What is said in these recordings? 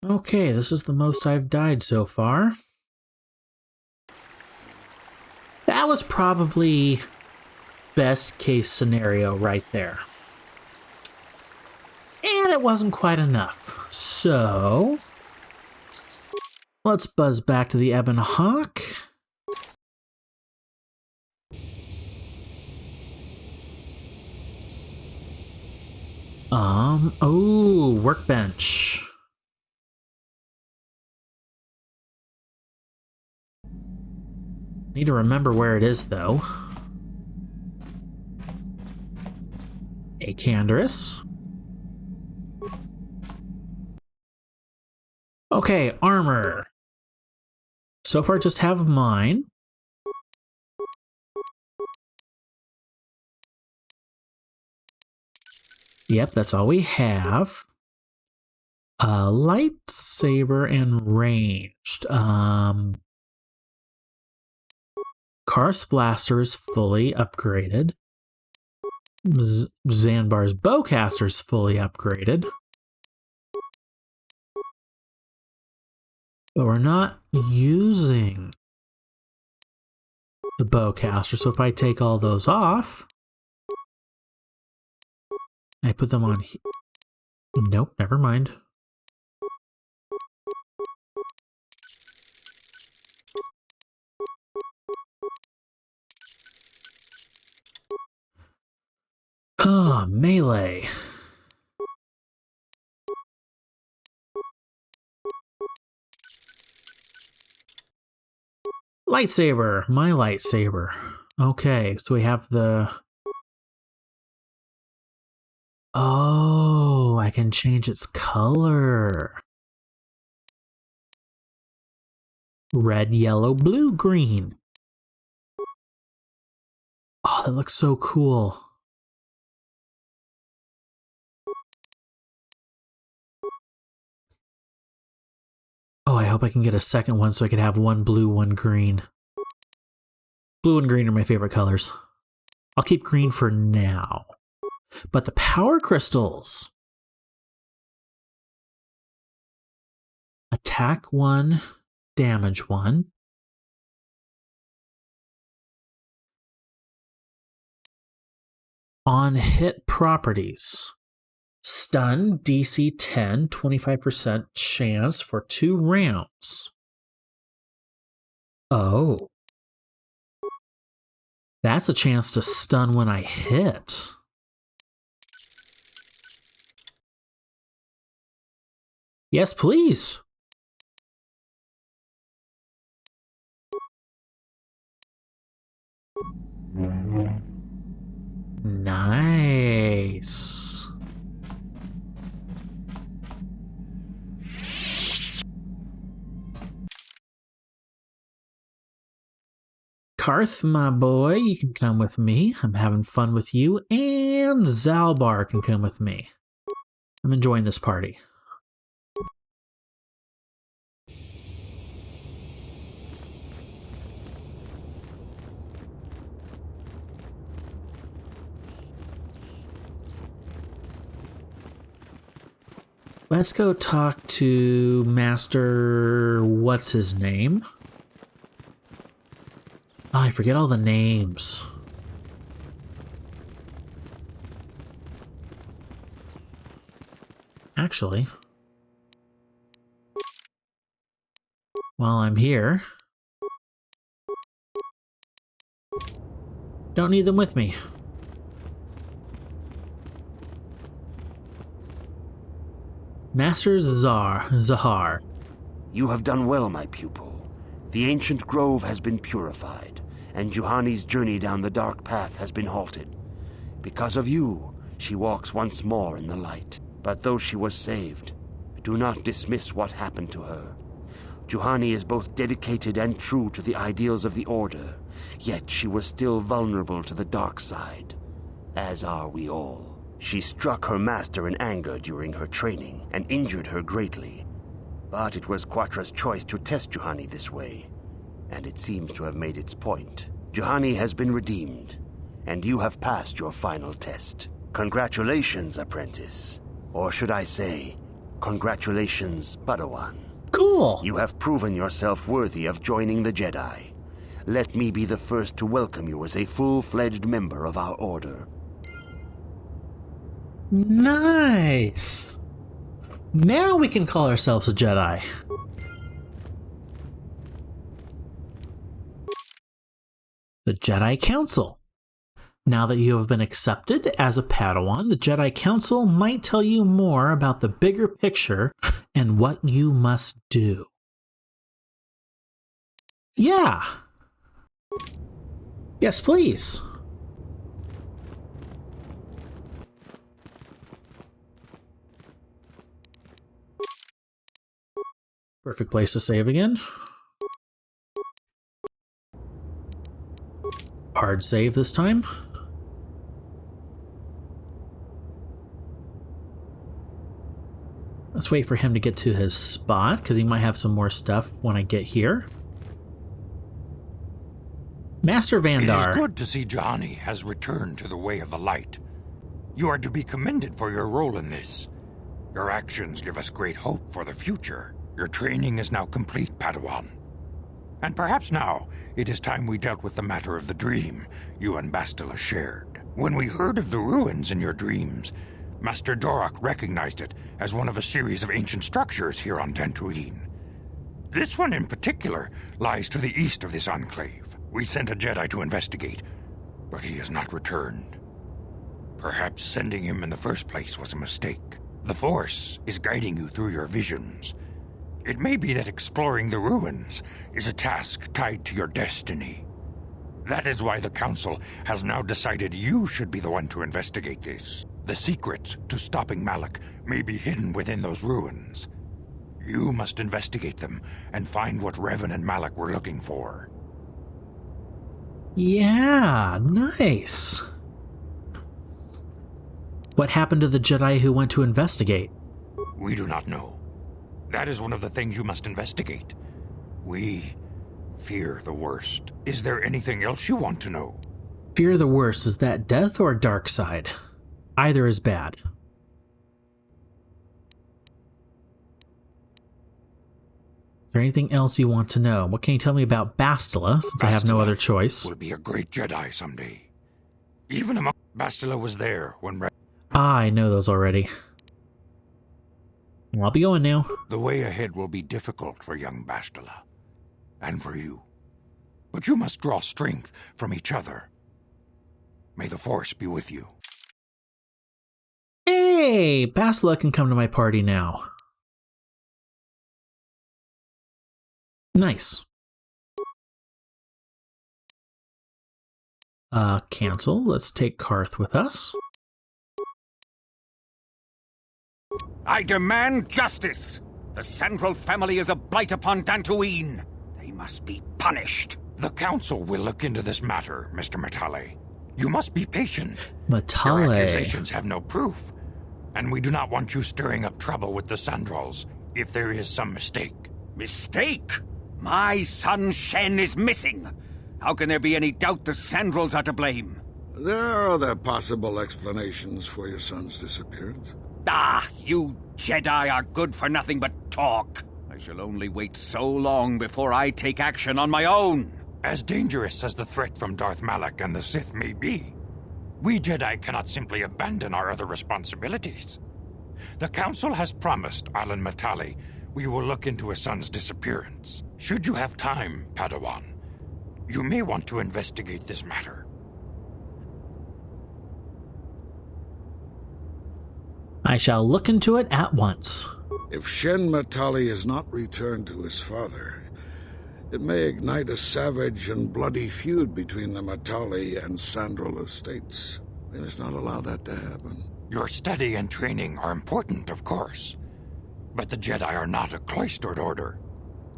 Okay, this is the most I've died so far. That was probably best case scenario right there. And it wasn't quite enough. So let's buzz back to the Ebon Hawk. Oh, workbench. Need to remember where it is, though. A Canderous. Okay, armor. So far, just have mine. Yep, that's all we have. Lightsaber and ranged. Karth's blaster is fully upgraded. Zanbar's bowcaster is fully upgraded. But we're not using the bowcaster, so if I take all those off, I put them on here. Nope, never mind. Ah, melee. Lightsaber, my lightsaber. Okay, so we have the... Oh, I can change its color. Red, yellow, blue, green. Oh, that looks so cool. Oh, I hope I can get a second one so I can have one blue, one green. Blue and green are my favorite colors. I'll keep green for now. But the power crystals. Attack 1, damage 1. On hit properties. Stun, DC 10, 25% chance for 2 rounds. Oh. That's a chance to stun when I hit. Yes, please. Nice. Karth, my boy, you can come with me. I'm having fun with you. And Zalbar can come with me. I'm enjoying this party. Let's go talk to Master... What's his name? Oh, I forget all the names. Actually, while I'm here, don't need them with me. Master Zahar. You have done well, my pupil. The ancient grove has been purified, and Juhani's journey down the dark path has been halted. Because of you, she walks once more in the light. But though she was saved, do not dismiss what happened to her. Juhani is both dedicated and true to the ideals of the Order, yet she was still vulnerable to the dark side, as are we all. She struck her master in anger during her training and injured her greatly. But it was Quatra's choice to test Juhani this way, and it seems to have made its point. Juhani has been redeemed, and you have passed your final test. Congratulations, apprentice. Or should I say, Congratulations, Padawan. Cool! You have proven yourself worthy of joining the Jedi. Let me be the first to welcome you as a full-fledged member of our order. Nice! Now we can call ourselves a Jedi. The Jedi Council. Now that you have been accepted as a Padawan, the Jedi Council might tell you more about the bigger picture and what you must do. Yeah. Yes, please. Perfect place to save again. Hard save this time. Let's wait for him to get to his spot, because he might have some more stuff when I get here. Master Vandar. It is good to see Juhani has returned to the way of the light. You are to be commended for your role in this. Your actions give us great hope for the future. Your training is now complete, Padawan. And perhaps now, it is time we dealt with the matter of the dream you and Bastila shared. When we heard of the ruins in your dreams, Master Dorak recognized it as one of a series of ancient structures here on Dantooine. This one in particular lies to the east of this enclave. We sent a Jedi to investigate, but he has not returned. Perhaps sending him in the first place was a mistake. The Force is guiding you through your visions. It may be that exploring the ruins is a task tied to your destiny. That is why the Council has now decided you should be the one to investigate this. The secrets to stopping Malak may be hidden within those ruins. You must investigate them and find what Revan and Malak were looking for. Yeah, nice. What happened to the Jedi who went to investigate? We do not know. That is one of the things you must investigate. We fear the worst. Is there anything else you want to know? Fear the worst, is that death or dark side? Either is bad. Is there anything else you want to know? What can you tell me about Bastila, since I have no other choice? Will be a great Jedi someday. Even among Bastila was there when I know those already. Well, I'll be going now. The way ahead will be difficult for young Bastila, and for you. But you must draw strength from each other. May the Force be with you. Hey, Bastila can come to my party now. Nice. Cancel. Let's take Karth with us. I demand justice! The Sandral family is a blight upon Dantooine. They must be punished. The Council will look into this matter, Mr. Matale. You must be patient. Matale. Your accusations have no proof, and we do not want you stirring up trouble with the Sandrals if there is some mistake. Mistake? My son Shen is missing. How can there be any doubt the Sandrals are to blame? There are other possible explanations for your son's disappearance. Ah, you Jedi are good for nothing but talk. I shall only wait so long before I take action on my own. As dangerous as the threat from Darth Malak and the Sith may be, we Jedi cannot simply abandon our other responsibilities. The Council has promised Alan Matale we will look into his son's disappearance. Should you have time, Padawan, you may want to investigate this matter. I shall look into it at once. If Shen Matali has not returned to his father, it may ignite a savage and bloody feud between the Matali and Sandral estates. We must not allow that to happen. Your study and training are important, of course, but the Jedi are not a cloistered order.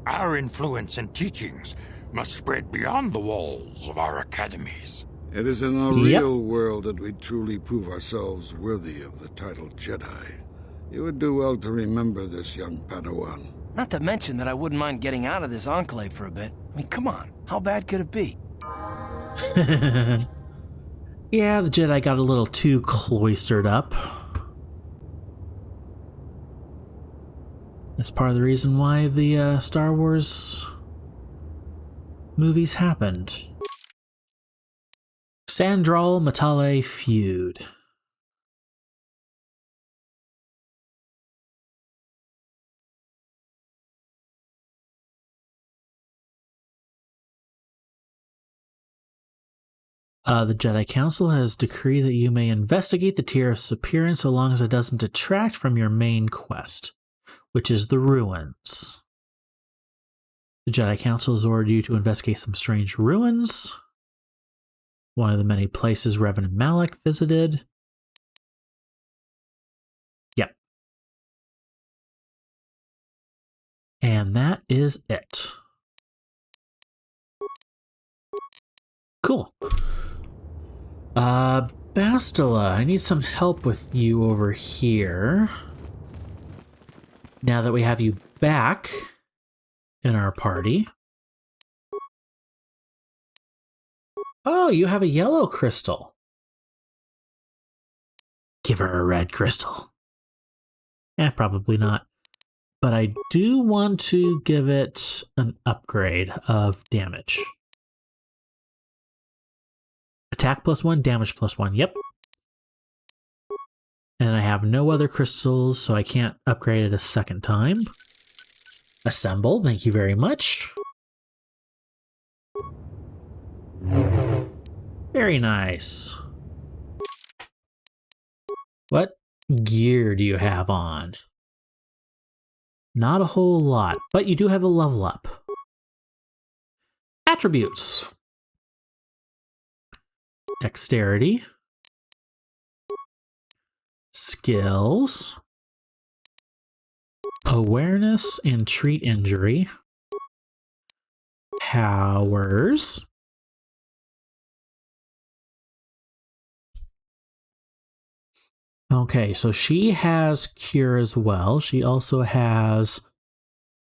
Our influence and teachings must spread beyond the walls of our academies. It is in the real world that we truly prove ourselves worthy of the title Jedi. You would do well to remember this, young Padawan. Not to mention that I wouldn't mind getting out of this enclave for a bit. I mean, come on, how bad could it be? Yeah, the Jedi got a little too cloistered up. That's part of the reason why the Star Wars movies happened. Sandral Matale feud. The Jedi Council has decreed that you may investigate the Tier's appearance so long as it doesn't detract from your main quest, which is the ruins. The Jedi Council has ordered you to investigate some strange ruins, one of the many places Revan and Malak visited. Yep. And that is it. Cool. Bastila, I need some help with you over here. Now that we have you back in our party. Oh, you have a yellow crystal. Give her a red crystal. Probably not. But I do want to give it an upgrade of damage. Attack +1, damage +1, yep. And I have no other crystals, so I can't upgrade it a second time. Assemble, thank you very much. Very nice. What gear do you have on? Not a whole lot, but you do have a level up. Attributes. Dexterity. Skills. Awareness and treat injury. Powers. Okay, so she has Cure as well. She also has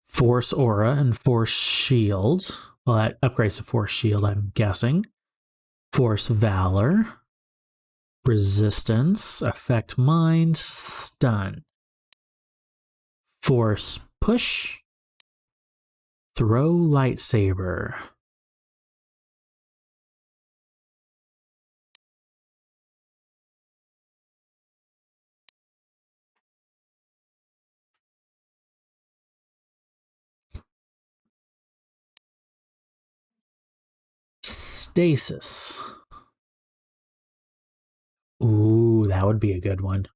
Force Aura and Force Shield. Well, that upgrades to Force Shield, I'm guessing. Force Valor. Resistance. Affect Mind. Stun. Force Push. Throw Lightsaber. Stasis. Ooh, that would be a good one.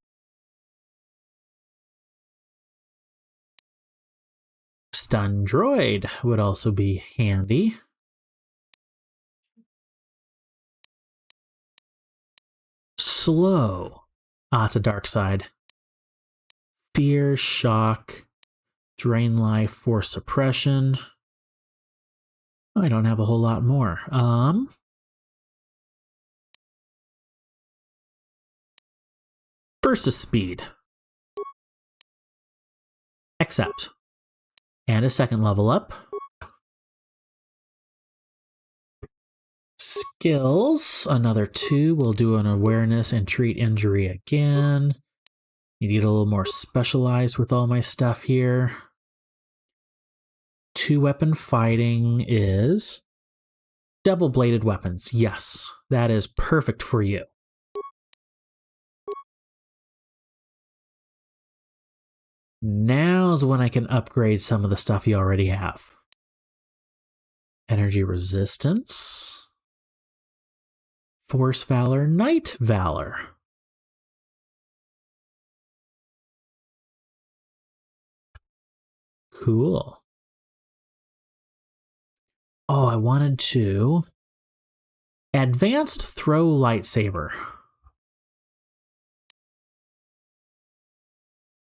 Stun Droid would also be handy. Slow. Ah, it's a dark side. Fear, Shock, Drain Life, Force Suppression. I don't have a whole lot more. Burst of Speed. Accept. And a second level up. Skills. Another 2. We'll do an Awareness and Treat Injury again. You need a little more specialized with all my stuff here. 2-weapon fighting is double-bladed weapons. Yes, that is perfect for you. Now's when I can upgrade some of the stuff you already have. Energy Resistance. Force Valor, Night Valor. Cool. Oh, I wanted to... Advanced Throw Lightsaber.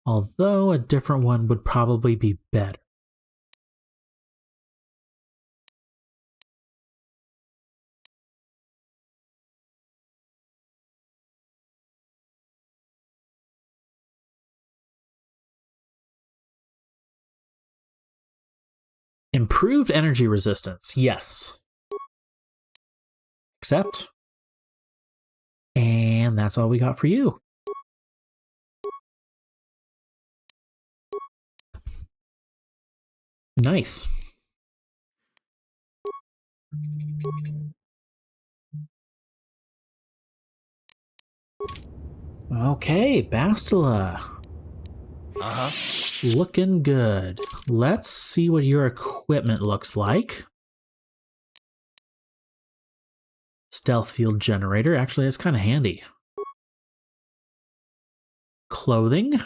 Although a different one would probably be better. Improved energy resistance, yes. Accept. And that's all we got for you. Nice. Okay, Bastila. Uh-huh. Looking good. Let's see what your equipment looks like. Stealth field generator. Actually, that's kind of handy. Clothing.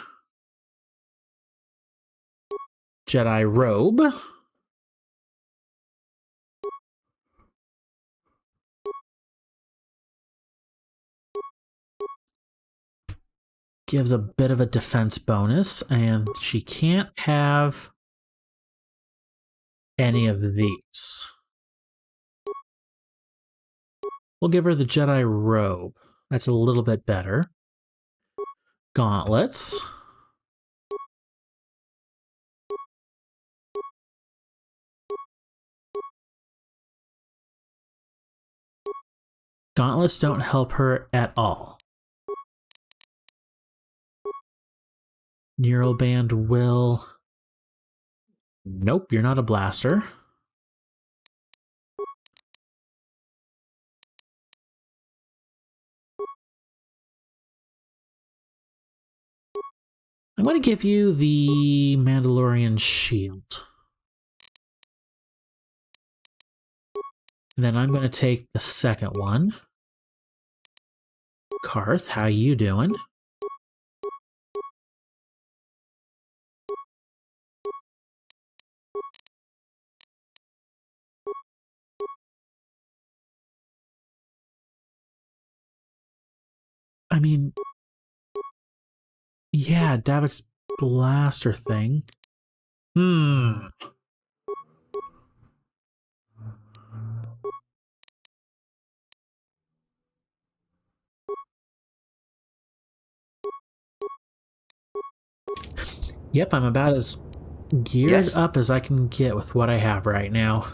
Jedi robe. Gives a bit of a defense bonus, and she can't have any of these. We'll give her the Jedi robe. That's a little bit better. Gauntlets. Gauntlets don't help her at all. Neural band will... Nope, you're not a blaster. I'm going to give you the Mandalorian shield. And then I'm going to take the second one. Karth, how you doing? I mean, yeah, Davik's blaster thing. Yep, I'm about as geared up as I can get with what I have right now.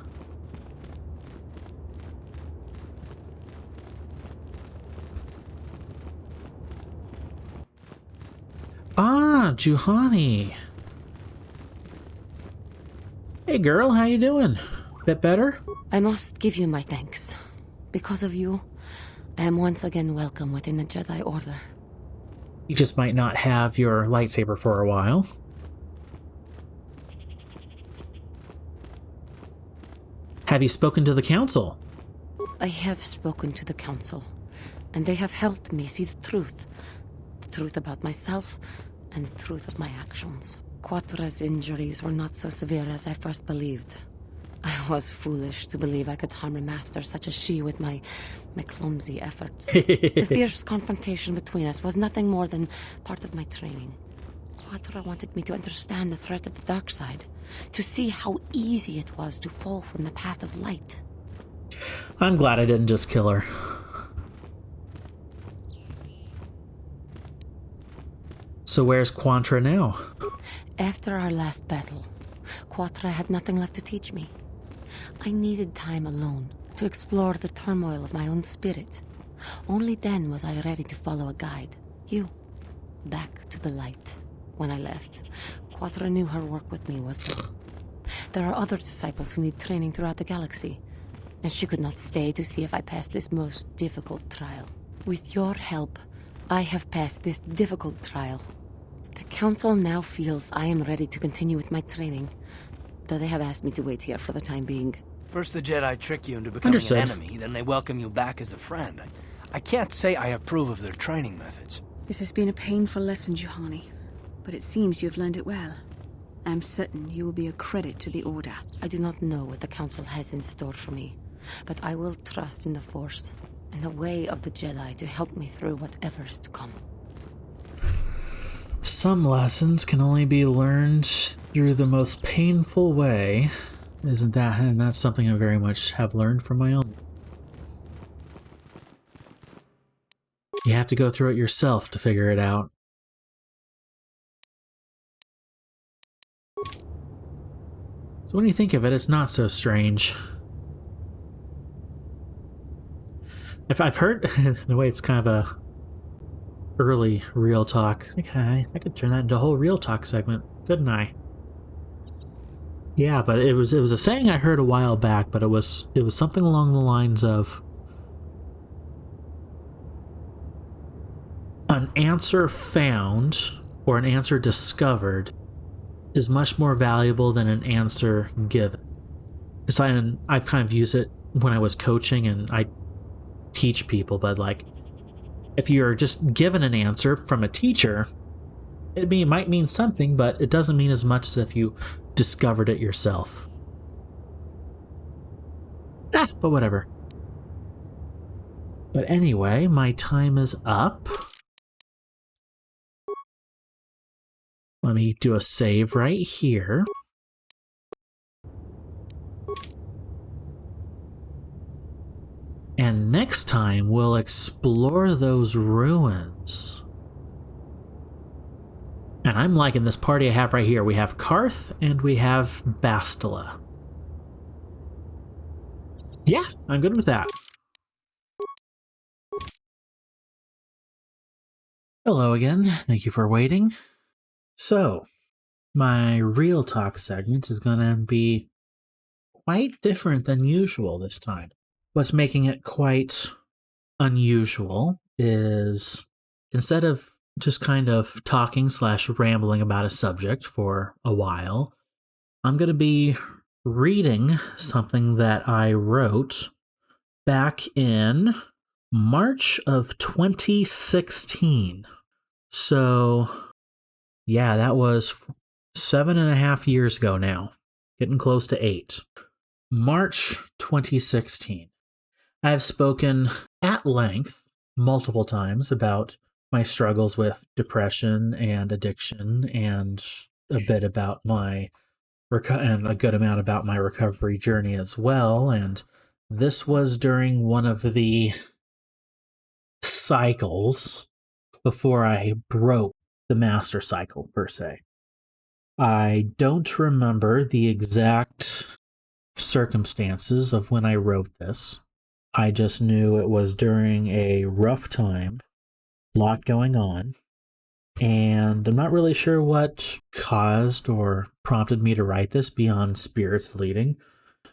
Ah, Juhani. Hey girl, how you doing? Bit better? I must give you my thanks. Because of you, I am once again welcome within the Jedi Order. You just might not have your lightsaber for a while. Have you spoken to the council? I have spoken to the Council, and they have helped me see the truth. The truth about myself, and the truth of my actions. Quatra's injuries were not so severe as I first believed. I was foolish to believe I could harm a master such as she with my clumsy efforts. The fierce confrontation between us was nothing more than part of my training. Quatra wanted me to understand the threat of the dark side, to see how easy it was to fall from the path of light. I'm glad I didn't just kill her. So where's Quantra now? After our last battle, Quatra had nothing left to teach me. I needed time alone to explore the turmoil of my own spirit. Only then was I ready to follow a guide. You. Back to the light. When I left, Quatra knew her work with me was done. There are other disciples who need training throughout the galaxy, and she could not stay to see if I passed this most difficult trial. With your help, I have passed this difficult trial. The Council now feels I am ready to continue with my training, though they have asked me to wait here for the time being. First the Jedi trick you into becoming Understood. an enemy, then they welcome you back as a friend. I can't say I approve of their training methods. This has been a painful lesson, Juhani, but it seems you have learned it well. I'm certain you will be a credit to the Order. I do not know what the Council has in store for me, but I will trust in the Force and the way of the Jedi to help me through whatever is to come. Some lessons can only be learned through the most painful way. Isn't that? And that's something I very much have learned from my own. You have to go through it yourself to figure it out. So when you think of it, it's not so strange. If I've heard, in a way, it's kind of a early real talk. Okay, I could turn that into a whole real talk segment, couldn't I? Yeah, but it was a saying I heard a while back, but it was something along the lines of an answer found or an answer discovered is much more valuable than an answer given. I've kind of used it when I was coaching and I teach people, but like if you're just given an answer from a teacher, it might mean something, but it doesn't mean as much as if you discovered it yourself. But whatever. But anyway, my time is up. Let me do a save right here. And next time, we'll explore those ruins. And I'm liking this party I have right here. We have Karth and we have Bastila. Yeah, I'm good with that. Hello again. Thank you for waiting. So, my real talk segment is going to be quite different than usual this time. What's making it quite unusual is instead of just kind of talking / rambling about a subject for a while, I'm going to be reading something that I wrote back in March of 2016. So, yeah, that was 7.5 years ago now, getting close to 8. March 2016. I have spoken at length multiple times about my struggles with depression and addiction, and a bit about my and a good amount about my recovery journey as well. And this was during one of the cycles before I broke the master cycle per se. I don't remember the exact circumstances of when I wrote this. I just knew it was during a rough time, a lot going on, and I'm not really sure what caused or prompted me to write this beyond spirits leading,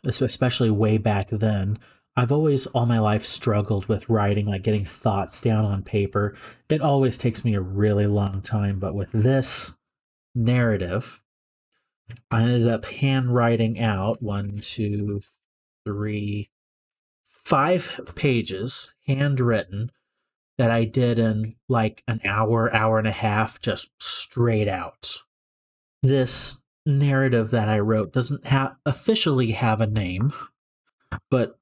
especially way back then. I've always, all my life, struggled with writing, like getting thoughts down on paper. It always takes me a really long time, but with this narrative, I ended up handwriting out 5 pages, handwritten, that I did in like an hour and a half, just straight out. This narrative that I wrote doesn't officially have a name, but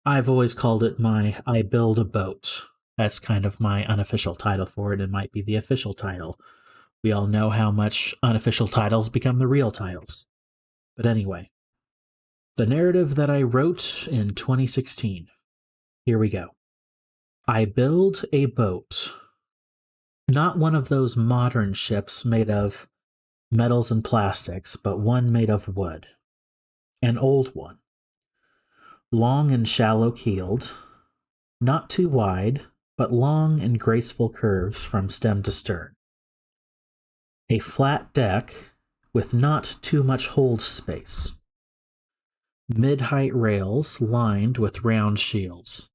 I've always called it my I Build a Boat. That's kind of my unofficial title for it. It might be the official title. We all know how much unofficial titles become the real titles. But anyway, the narrative that I wrote in 2016. Here we go. I build a boat. Not one of those modern ships made of metals and plastics, but one made of wood. An old one. Long and shallow keeled. Not too wide, but long and graceful curves from stem to stern. A flat deck with not too much hold space. Mid-height rails lined with round shields.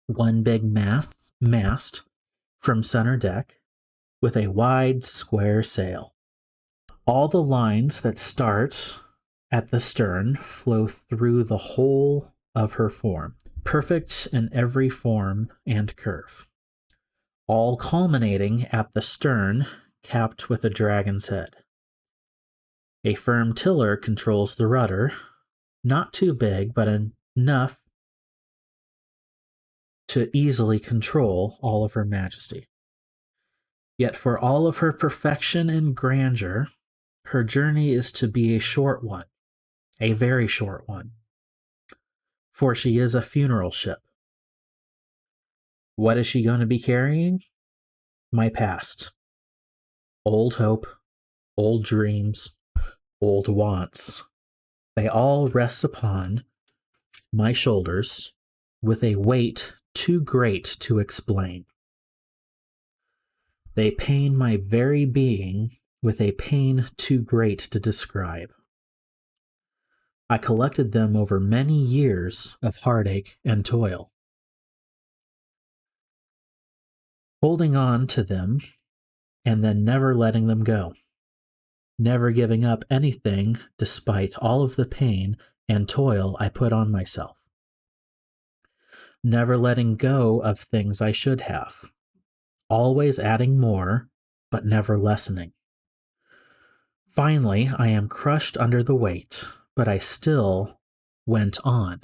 One big mast from center deck with a wide square sail. All the lines that start at the stern flow through the whole of her form, perfect in every form and curve, all culminating at the stern capped with a dragon's head. A firm tiller controls the rudder, not too big, but enough to easily control all of her majesty. Yet for all of her perfection and grandeur, her journey is to be a short one, a very short one, for she is a funeral ship. What is she going to be carrying? My past. Old hope, old dreams, old wants. They all rest upon my shoulders with a weight too great to explain. They pain my very being with a pain too great to describe. I collected them over many years of heartache and toil. Holding on to them and then never letting them go. Never giving up anything despite all of the pain and toil I put on myself. Never letting go of things I should have. Always adding more, but never lessening. Finally, I am crushed under the weight, but I still went on.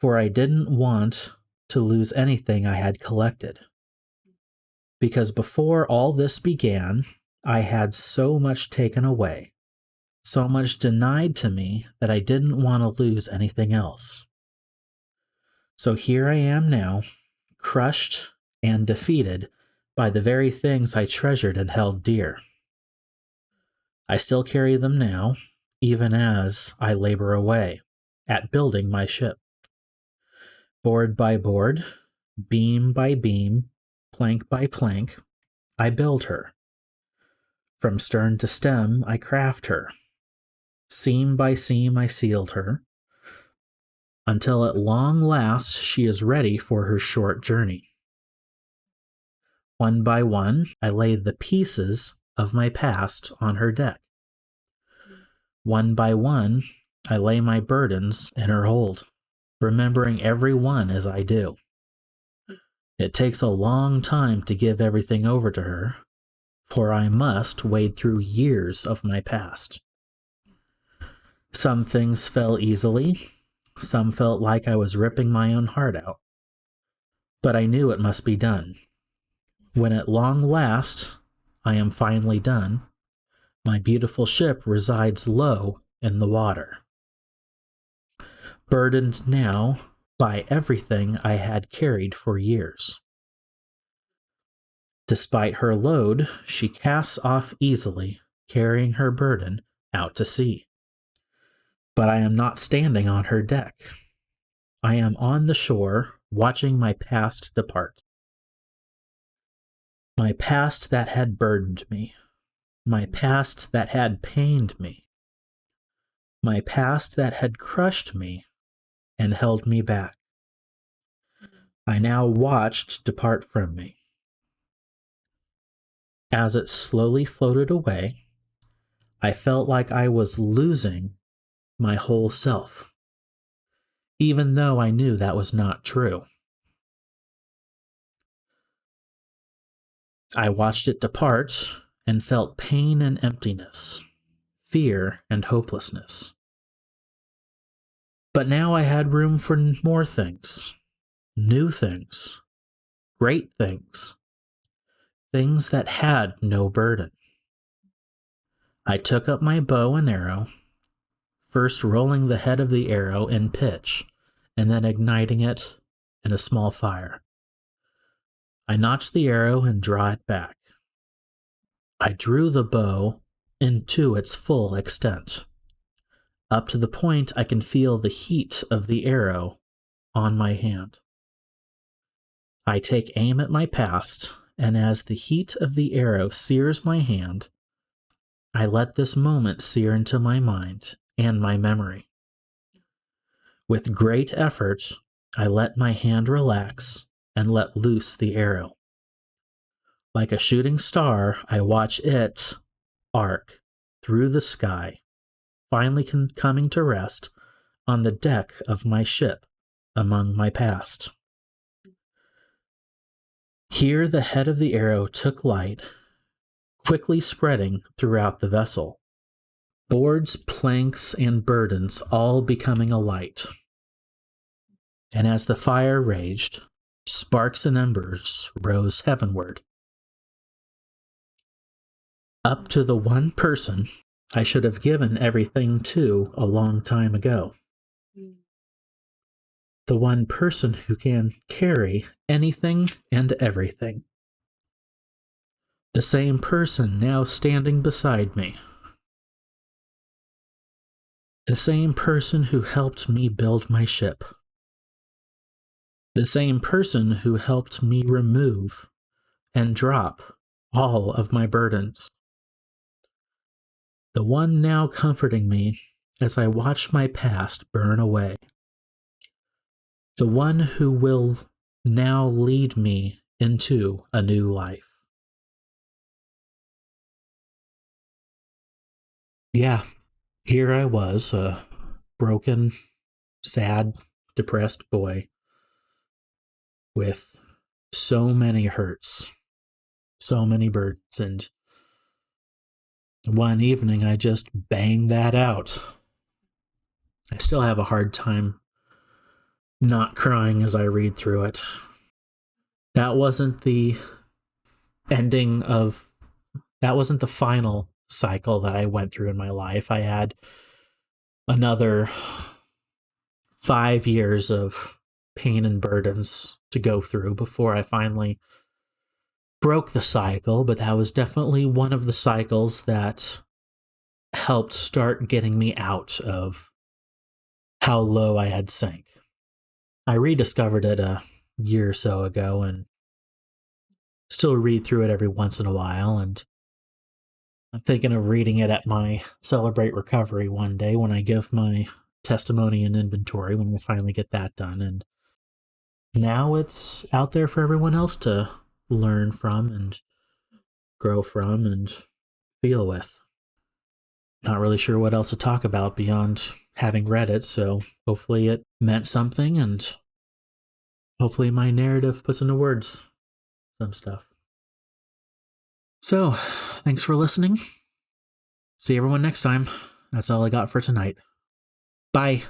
For I didn't want to lose anything I had collected. Because before all this began, I had so much taken away, so much denied to me that I didn't want to lose anything else. So here I am now, crushed and defeated by the very things I treasured and held dear. I still carry them now, even as I labor away at building my ship. Board by board, beam by beam, plank by plank, I build her. From stern to stem, I craft her. Seam by seam, I sealed her, until at long last she is ready for her short journey. One by one, I laid the pieces of my past on her deck. One by one, I lay my burdens in her hold, remembering every one as I do. It takes a long time to give everything over to her, for I must wade through years of my past. Some things fell easily, some felt like I was ripping my own heart out. But I knew it must be done. When at long last I am finally done, my beautiful ship resides low in the water. Burdened now by everything I had carried for years. Despite her load, she casts off easily, carrying her burden out to sea. But I am not standing on her deck. I am on the shore, watching my past depart. My past that had burdened me. My past that had pained me. My past that had crushed me and held me back. I now watched depart from me. As it slowly floated away, I felt like I was losing my whole self, even though I knew that was not true. I watched it depart and felt pain and emptiness, fear and hopelessness. But now I had room for more things, new things, great things, things that had no burden. I took up my bow and arrow, first rolling the head of the arrow in pitch, and then igniting it in a small fire. I notched the arrow and draw it back. I drew the bow into its full extent, up to the point I can feel the heat of the arrow on my hand. I take aim at my past, and as the heat of the arrow sears my hand, I let this moment sear into my mind and my memory. With great effort, I let my hand relax and let loose the arrow. Like a shooting star, I watch it arc through the sky, finally coming to rest on the deck of my ship among my past. Here the head of the arrow took light, quickly spreading throughout the vessel. Boards, planks, and burdens all becoming alight. And as the fire raged, sparks and embers rose heavenward. Up to the one person I should have given everything to a long time ago. The one person who can carry anything and everything. The same person now standing beside me. The same person who helped me build my ship. The same person who helped me remove and drop all of my burdens. The one now comforting me as I watch my past burn away. The one who will now lead me into a new life. Yeah, here I was, a broken, sad, depressed boy with so many hurts, so many burdens, and one evening I just banged that out. I still have a hard time not crying as I read through it. That wasn't the that wasn't the final cycle that I went through in my life. I had another 5 years of pain and burdens to go through before I finally broke the cycle, but that was definitely one of the cycles that helped start getting me out of how low I had sank. I rediscovered it a year or so ago and still read through it every once in a while, and I'm thinking of reading it at my Celebrate Recovery one day when I give my testimony and inventory, when we finally get that done. And now it's out there for everyone else to learn from and grow from and feel with. Not really sure what else to talk about beyond having read it, so hopefully it meant something, and hopefully my narrative puts into words some stuff. So, thanks for listening. See everyone next time. That's all I got for tonight. Bye.